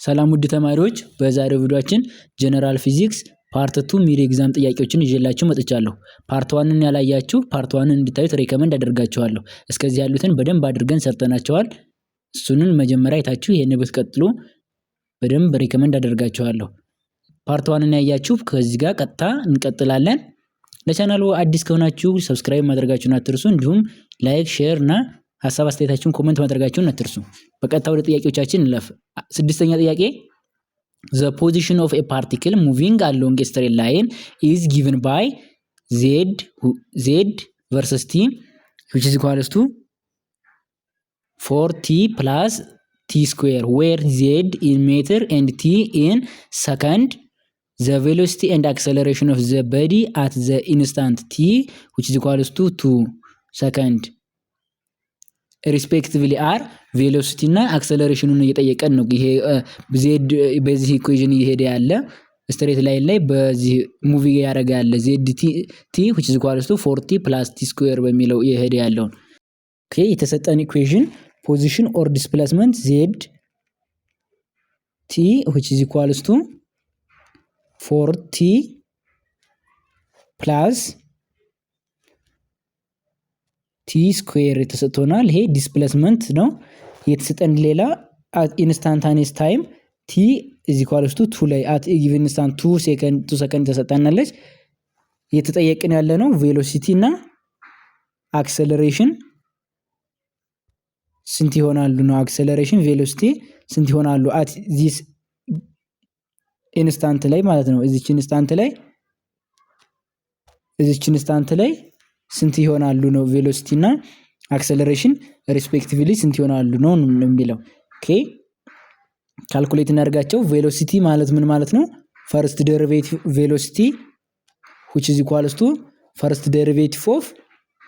ሰላም ውድ ተማሪዎች በዛሬው ቪዲዮአችን ጀነራል ፊዚክስ ፓርት 2 ሚድ ኤግዛም ጥያቄዎችን ይዤላችሁ መጥቻለሁ። ፓርት 1ን ያላያችሁ ፓርት 1ን እንድታዩት ሪከመንድ አደርጋችኋለሁ። እስከዚህ ያሉትን በደንብ አድርገን ሰርተናቸዋል። እሱንን መጀመሪያ አይታችሁ ይሄን ብትቀጥሉ በደንብ ሪከመንድ አደርጋችኋለሁ። ፓርት 1ን ያያችሁ ከዚህ ጋር ቀጥታ እንቀጥላለን። ለቻናሉ አዲስ ከሆናችሁ ሰብስክራይብ ማድረጋችሁን አትርሱ። እንዲሁም ላይክ፣ ሼር እና ሐሳብ አስተያየታችሁን ኮሜንት ማድረጋችሁን አትርሱ። በቀጥታ ወደ ጥያቄዎቻችን እንለፍ። ስድስተኛ ጥያቄ the position of a particle moving along a straight line is given by z versus t which is equals to 4t plus t square where z in meter and t in second. The velocity and acceleration of the body at the instant t which is equals to 2 second respectively are velocity እና acceleration እየጠየቀን ነው። ይሄ z በዚህ ኢኩዌሽን እየሄደ ያለ ስትሬት ላይን ላይ በዚህ ሙቪ ያደርጋ ያለ zt which is equals to 4t plus t square በሚለው እየሄደ ያለው ኦኬ። የተሰጠን ኢኩዌሽን position or displacement z t which is equals to 4t plus t square የተሰጠናል። ይሄ ዲስፕሌስመንት ነው የተሰጠን። ሌላ ኢንስታንታኒየስ ታይም t is equals to 2 ላይ at given instant 2 second ተሰጠናለች። የተጠየቀን ያለ ነው ቬሎሲቲ እና አክሰለሬሽን ስንት ይሆናሉ ነው። አክሰለሬሽን ቬሎሲቲ ስንት ይሆናሉ at this ኢንስታንት ላይ ማለት ነው። እዚች ኢንስታንት ላይ ስንት ይሆናሉ ነው። ቬሎሲቲ እና አክሰለሬሽን ሪስፔክቲቭሊ ስንት ይሆናሉ ነው የሚለው። ኦኬ ካልኩሌት እናደርጋቸው። ቬሎሲቲ ማለት ምን ማለት ነው? ፈርስት ዴሪቬቲቭ ቬሎሲቲ which is equals to first derivative of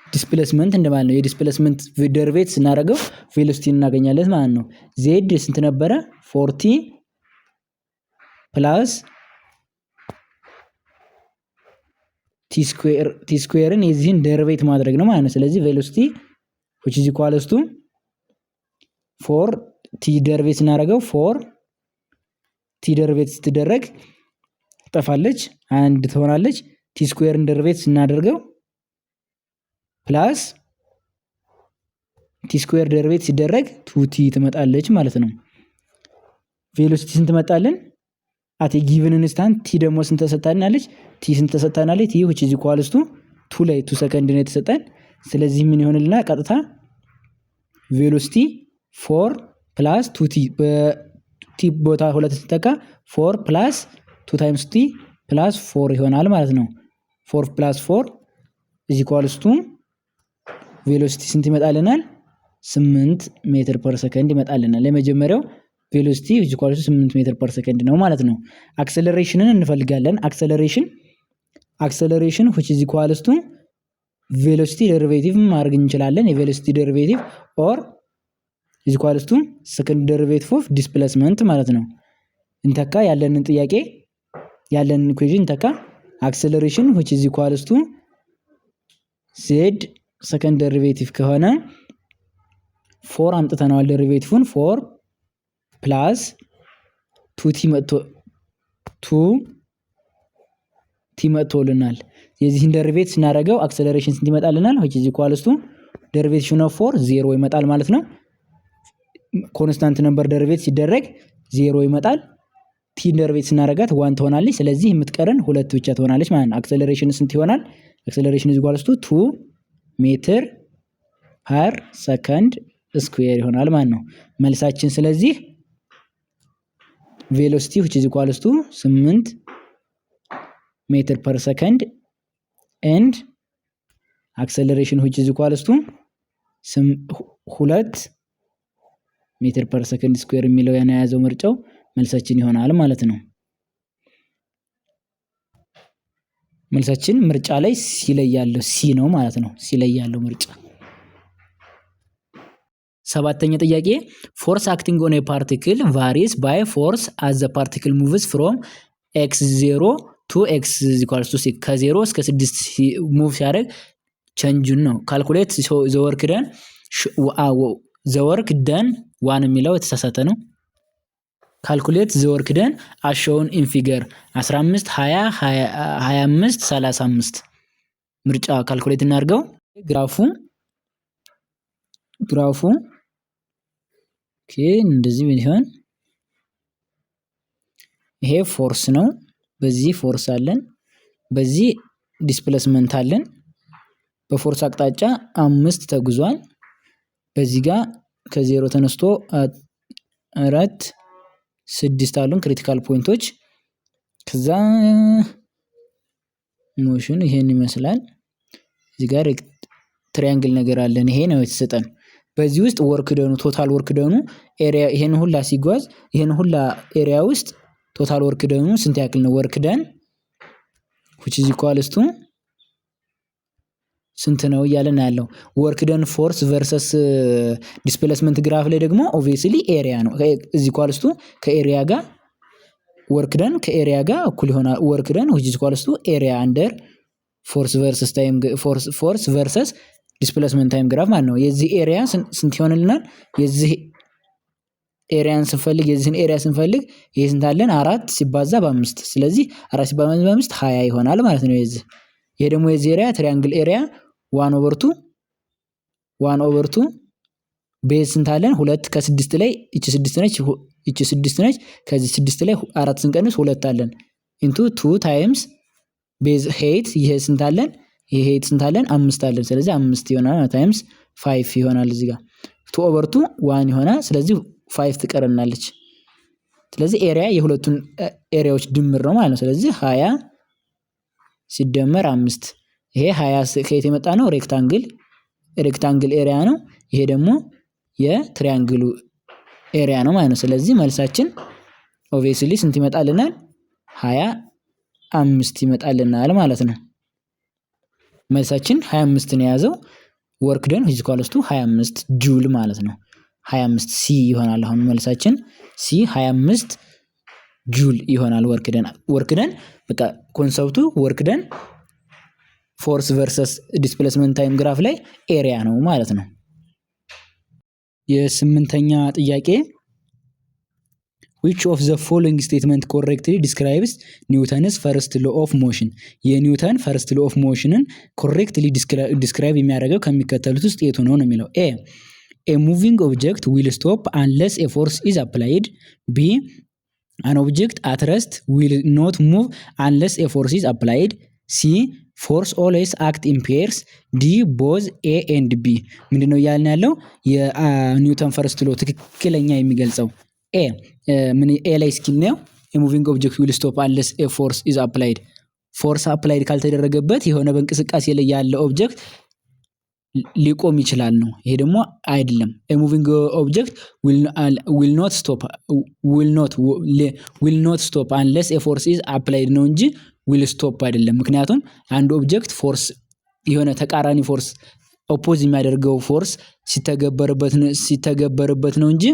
displacement እንደማለት ነው። የዲስፕሌስመንት ዴሪቬቲቭ ስናደርገው ቬሎሲቲ እናገኛለን ማለት ነው። z ስንት ነበረ? 4t plus t ስኩዌርን የዚህን ዴሪቬቲቭ ማድረግ ነው ማለት ነው። ስለዚህ ቬሎሲቲ which is equals to 4t ዴሪቬቲቭ እናደርገው 4t ዴሪቬቲቭ ስትደረግ ትጠፋለች፣ አንድ ትሆናለች። t ስኩዌርን ዴሪቬቲቭ ስናደርገው ፕላስ t ስኩዌር ዴሪቬቲቭ ሲደረግ 2t ትመጣለች ማለት ነው። ቬሎሲቲ ስንት መጣልን? at a given instant t ደግሞ ስንት ተሰጣናለች? t ስንት ተሰጣናለች? t which is equals to 2 ላይ 2 ሰከንድ ነው የተሰጠን። ስለዚህ ምን ይሆንልና ቀጥታ ቬሎሲቲ 4 plus 2t በt ቦታ 2 ተተካ 4 plus 2 times t plus 4 ይሆናል ማለት ነው። 4 plus 4 is equals to ቬሎሲቲ ስንት ይመጣልናል? 8 ሜትር ፐር ሰከንድ ይመጣልናል። ለመጀመሪያው ቬሎሲቲ which equals to 8 ሜትር ፐር ሰከንድ ነው ማለት ነው። አክሰለሬሽንን እንፈልጋለን። አክሰለሬሽን which is equals to ቬሎሲቲ ዴሪቬቲቭ ማድረግ እንችላለን። የቬሎሲቲ ዴሪቬቲቭ or is equals to second derivative of displacement ማለት ነው። እንተካ ያለንን ጥያቄ ያለንን ኢኩዌሽን እንተካ። አክሰለሬሽን which is equals to z second derivative ከሆነ 4 አምጥተናል። ዴሪቬቲቭን 4 plus 2t መጥቶልናል። የዚህን ዴሪቬቲቭ ስናደርገው አክሰለሬሽን ስንት ይመጣልናል? which is equals to derivation of 4 0 ይመጣል ማለት ነው። ኮንስታንት ነምበር ዴሪቬቲቭ ሲደረግ 0 ይመጣል። t ዴሪቬቲቭ ስናደርጋት 1 ትሆናለች። ስለዚህ የምትቀረን 2 ብቻ ትሆናለች ማለት ነው። አክሰለሬሽን ስንት ይሆናል? አክሰለሬሽን is equals to 2 ሜትር ፐር ሰከንድ ስኩዌር ይሆናል ማለት ነው መልሳችን። ስለዚህ ቬሎሲቲ which is equals to 8 ሜትር ፐር ሰከንድ and acceleration which is equals to 2 ሜትር ፐር ሰከንድ ስኩዌር የሚለው ያነያዘው ምርጫው መልሳችን ይሆናል ማለት ነው። መልሳችን ምርጫ ላይ ሲ ላይ ያለው ሲ ነው ማለት ነው። ሲ ላይ ያለው ምርጫ። ሰባተኛ ጥያቄ force acting on a particle varies by force as the particle moves from x0 to x is equals to 6 ከ0 እስከ 6 ሙቭ ሲያደርግ ቼንጁን ነው። ካልኩሌት the work done 1 የሚለው የተሳሳተ ነው። ካልኩሌት ዘ ወርክ ደን አስ ሾውን ኢን ፊገር 15 20 25 35 ምርጫ ካልኩሌት እናድርገው። ግራፉ ኦኬ እንደዚህ ቢሆን ይሄ ፎርስ ነው። በዚህ ፎርስ አለን፣ በዚህ ዲስፕሌስመንት አለን። በፎርስ አቅጣጫ 5 ተጉዟል። በዚህ ጋር ከዜሮ ተነስቶ 4 6 አሉን ክሪቲካል ፖይንቶች። ከዛ ሞሽን ይሄን ይመስላል። እዚህ ጋር ትሪያንግል ነገር አለን። ይሄ ነው የተሰጠን። በዚህ ውስጥ ወርክ ደኑ ቶታል ወርክ ደኑ ኤሪያ ይሄን ሁላ ሲጓዝ ይሄን ሁላ ኤሪያ ውስጥ ቶታል ወርክ ደኑ ስንት ያክል ነው? ወርክ ደን which is equals to ስንት ነው እያለን ያለው። ወርክ ደን ፎርስ ቨርሰስ ዲስፕሌስመንት ግራፍ ላይ ደግሞ ኦብቪየስሊ ኤሪያ ነው። እዚህ ኢኳልስ ቱ ከኤሪያ ጋር ወርክ ደን ከኤሪያ ጋር እኩል ይሆናል። ወርክ ደን which is equals to ኤሪያ አንደር ፎርስ ቨርሰስ ታይም ፎርስ ቨርሰስ ዲስፕሌስመንት ታይም ግራፍ ማለት ነው። የዚህ ኤሪያ ስንት ይሆንልናል? የዚህ ኤሪያን ስንፈልግ የዚህን ኤሪያ ስንፈልግ ይሄ ስንት አለን? 4 ሲባዛ በ5 ስለዚህ 4 ሲባዛ በ5 20 ይሆናል ማለት ነው። ይሄ ደግሞ የዚህ ኤሪያ ትሪያንግል ኤሪያ 1/2 ቤዝ ስንት አለን? 2 ከ6 ላይ እቺ 6 ነች፣ እቺ 6 ነች። ከዚህ 6 ላይ 4 ስንቀንስ 2 አለን ኢንቱ 2 ታይምስ ቤዝ ሄይት ይሄ ስንት አለን? ይሄ ሄይት ስንት አለን? 5 አለን። ስለዚህ 5 ይሆናል ታይምስ 5 ይሆናል። እዚህ ጋር 2/2 1 ይሆናል። ስለዚህ 5 ትቀርናለች። ስለዚህ ኤሪያ የሁለቱን ኤሪያዎች ድምር ነው ማለት ነው። ስለዚህ 20 ሲደመር 5 ይሄ 20 ከየት የመጣ ነው? ሬክታንግል ኤሪያ ነው። ይሄ ደግሞ የትሪያንግሉ ኤሪያ ነው ማለት ነው። ስለዚህ መልሳችን ኦብቪየስሊ ስንት ይመጣልናል? 25 ይመጣልናል ማለት ነው። መልሳችን 25 ነው የያዘው። ወርክ ደን is equals to 25 ጁል ማለት ነው። 25 ሲ ይሆናል። አሁን መልሳችን ሲ 25 ጁል ይሆናል። ወርክ ደን በቃ ኮንሰፕቱ ወርክ ደን ፎርስ ቨርሰስ ዲስፕሌስመንት ታይም ግራፍ ላይ ኤሪያ ነው ማለት ነው። የስምንተኛ ጥያቄ which of the following statement correctly describes Newton's first law of motion? የኒውተን ፈርስት law of motionን correctly describe የሚያደርገው ከሚከተሉት ውስጥ የቱ ነው የሚለው። A moving object will stop unless a force is applied. B an object at rest will not move unless a force is applied. C force always act in pairs. D both A and B። ምንድነው ያልን ያለው? የኒውተን ፈርስት ሎ ትክክለኛ የሚገልጸው ኤ ላይ ስኪል ነው። a moving object will stop unless a force is applied። ፎርስ አፕላይድ ካልተደረገበት የሆነ በእንቅስቃሴ ላይ ያለ ኦብጀክት ሊቆም ይችላል ነው። ይሄ ደግሞ አይደለም። a moving object will not stop unless a force is applied ነው እንጂ will stop አይደለም። ምክንያቱም አንድ ኦብጀክት ፎርስ የሆነ ተቃራኒ ፎርስ ኦፖዝ የሚያደርገው ፎርስ ሲተገበርበት ነው እንጂ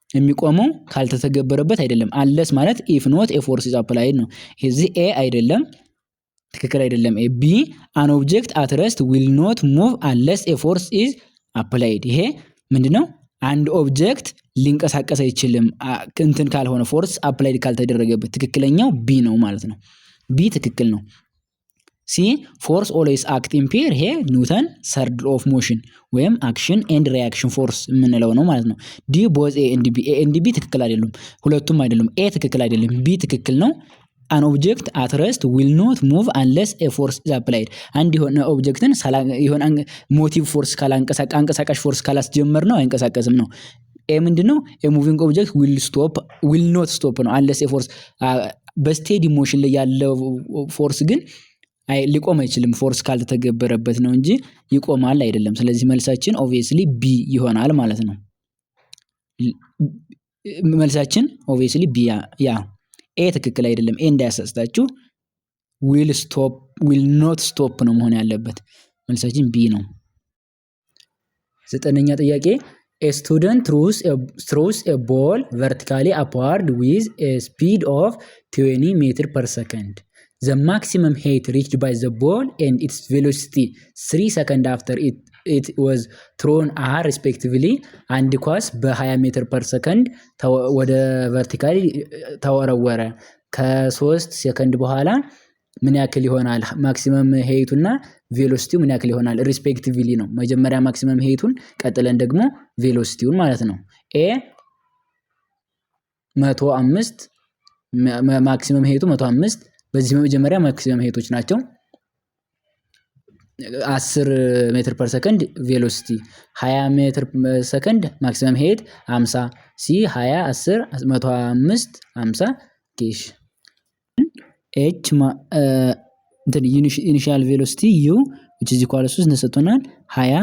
የሚቆመው ካልተተገበረበት አይደለም። unless ማለት if not a force is applied ነው። እዚህ a አይደለም፣ ትክክል አይደለም። B an object at rest will not move unless a force is applied። ይሄ ምንድነው? አንድ ኦብጀክት ሊንቀሳቀስ አይችልም እንትን ካልሆነ ፎርስ አፕላይድ ካልተደረገበት። ትክክለኛው B ነው ማለት ነው። B ትክክል ነው። C force always act in pair። ይሄ ኒውተን third law of motion ወይም action and reaction force የምንለው ነው ማለት ነው። D both A and B። A and B ትክክል አይደሉም፣ ሁለቱም አይደሉም። A ትክክል አይደለም፣ B ትክክል ነው። an object at rest will not move unless a force is applied። አንድ የሆነ ኦብጀክትን የሆነ ሞቲቭ ፎርስ አንቀሳቃሽ ፎርስ ካላስጀመር ነው አይንቀሳቀስም ነው። ኤ ምንድነው? a moving object will not stop ነው unless a force በስቴዲ ሞሽን ላይ ያለው ፎርስ ግን ሊቆም አይችልም ፎርስ ካልተተገበረበት ነው እንጂ ይቆማል አይደለም። ስለዚህ መልሳችን ኦብቪየስሊ ቢ ይሆናል ማለት ነው። መልሳችን ኦብቪየስሊ ቢ ያ ኤ ትክክል አይደለም። ኤ እንዳያሳስታችሁ will not stop ነው መሆን ያለበት። መልሳችን ቢ ነው። ዘጠነኛ ጥያቄ a student throws a ball vertically upward with a speed of 20 meters per second. The maximum height reached by the ball and its velocity 3 seconds after it it was thrown are respectively አንድ ኳስ በ20 ሜትር ፐር ሰከንድ ወደ ቨርቲካሊ ተወረወረ ከ3 ሰከንድ በኋላ ምን ያክል ይሆናል ማክሲመም ሄይቱና ቬሎሲቲው ምን ያክል ይሆናል ሪስፔክቲቭሊ ነው መጀመሪያ ማክሲመም ሄይቱን ቀጥለን ደግሞ ቬሎሲቲውን ማለት ነው ኤ 105 ማክሲመም ሄይቱ 105 በዚህ መጀመሪያ ማክሲመም ሄይቶች ናቸው 10 ሜትር ፐር ሰከንድ ቬሎሲቲ 20 ሜትር ሰከንድ ማክሲመም ሄይት 50 ሲ 20 10 105 50 ኬሽ h ኢኒሺያል ቬሎሲቲ u which is equal to ተሰጥቶናል 20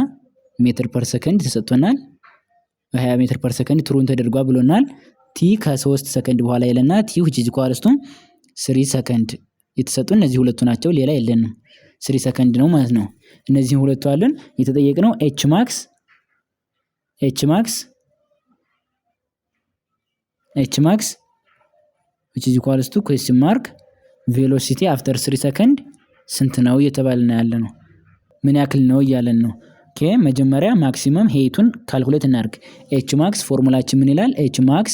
ሜትር ፐር ሰከንድ ተሰጥቶናል 20 ሜትር ፐር ሰከንድ ትሩን ተደርጓ ብሎናል t ከ3 ሰከንድ በኋላ ይለና t which is equal to 3 ሰከንድ የተሰጡን እነዚህ ሁለቱ ናቸው ሌላ የለንም 3 ሰከንድ ነው ማለት ነው እነዚህ ሁለቱ አለን የተጠየቅነው h max which is equal to question mark velocity after 3 ሰከንድ ስንት ነው እየተባልን ያለነው ምን ያክል ነው እያለን ነው ኦኬ መጀመሪያ ማክሲመም ሄይቱን ካልኩሌት እናድርግ h max ፎርሙላችን ምን ይላል h max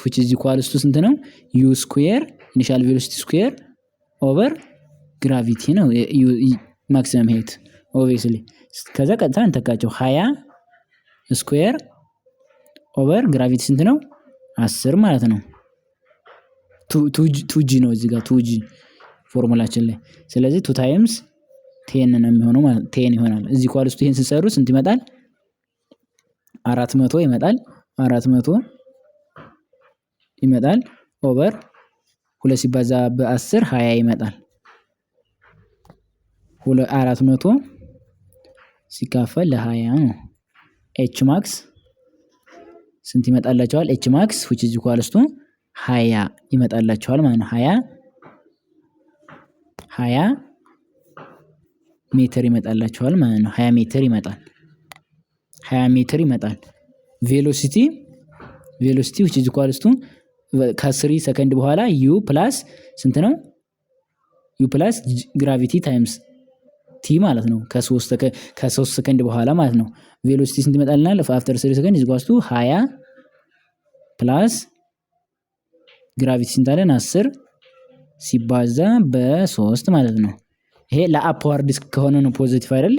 which is equal to ስንት ነው u square initial velocity square over gravity ነው maximum height obviously ከዛ ቀጥታ እንተካቸው 20 square over gravity ስንት ነው 10 ማለት ነው 2g ነው እዚህ ጋር 2g ፎርሙላችን ላይ ስለዚህ 2 times 10 ነው የሚሆነው ማለት 10 ይሆናል እዚህ ኳልስቱ ይሄን ሲሰሩ ስንት ይመጣል 400 ይመጣል 400 ይመጣል ኦቨር 2 ሲባዛ በ10 20 ይመጣል 400 ሲካፈል ለ20 ነው h max ስንት ይመጣላችኋል h max which is equal to 20 ይመጣላችኋል ማለት ነው 20 ሜትር ይመጣላችኋል ማለት ነው 20 ሜትር ይመጣል 20 ሜትር ይመጣል ቬሎሲቲ which is equal to ከ3 ሰከንድ በኋላ u plus ስንት ነው u plus gravity times t ማለት ነው ከ3 ሰከንድ በኋላ ማለት ነው ቬሎሲቲ ስንት ይመጣልናል after 3 ሰከንድ is equal to 20 plus gravity ስንት አለን 10 ሲባዛ በ3 ማለት ነው ይሄ ለአፕዋርድ ከሆነ ነው ፖዚቲቭ አይደለ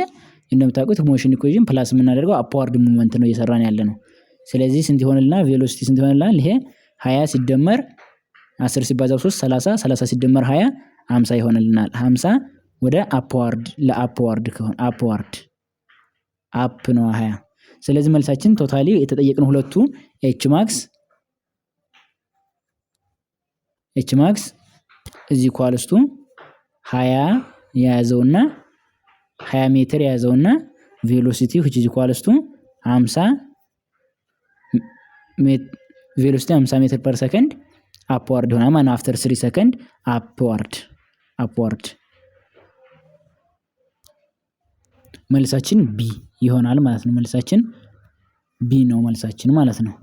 እንደምታውቁት ሞሽን ኢኩዌሽን ፕላስ የምናደርገው አፕዋርድ ሙቭመንት ነው እየሰራን ያለ ነው ስለዚህ ስንት ይሆንልናል ቬሎሲቲ ስንት ይሆንልናል ይሄ 20 ሲደመር 10 ሲባዛ 3 30 ሲደመር 20 50 ይሆንልናል 50 ወደ አፕዋርድ ለአፕዋርድ ከሆነ አፕዋርድ አፕ ነው 20 ስለዚህ መልሳችን ቶታሊ የተጠየቅነው ሁለቱ h max is equal to 20 የያዘውና 20 ሜትር የያዘውና ቬሎሲቲ which is equal to 50 ቬሎሲቲ 50 ሜትር ፐር ሰከንድ አፕዋርድ ሆና ማለት after 3 ሰከንድ አፕዋርድ መልሳችን ቢ ይሆናል ማለት ነው መልሳችን ቢ ነው መልሳችን ማለት ነው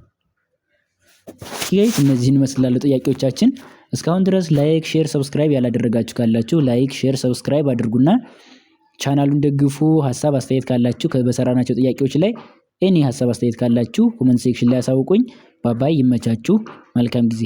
ጋይስ እነዚህን መስላሉ ጥያቄዎቻችን እስካሁን ድረስ ላይክ ሼር ሰብስክራይብ ያላደረጋችሁ ካላችሁ ላይክ ሼር ሰብስክራይብ አድርጉና ቻናሉን ደግፉ ሐሳብ አስተያየት ካላችሁ በሰራናቸው ጥያቄዎች ላይ ሐሳብ አስተያየት ካላችሁ ኮሜንት ሴክሽን ላይ አሳውቁኝ ባባይ ይመቻችሁ መልካም ጊዜ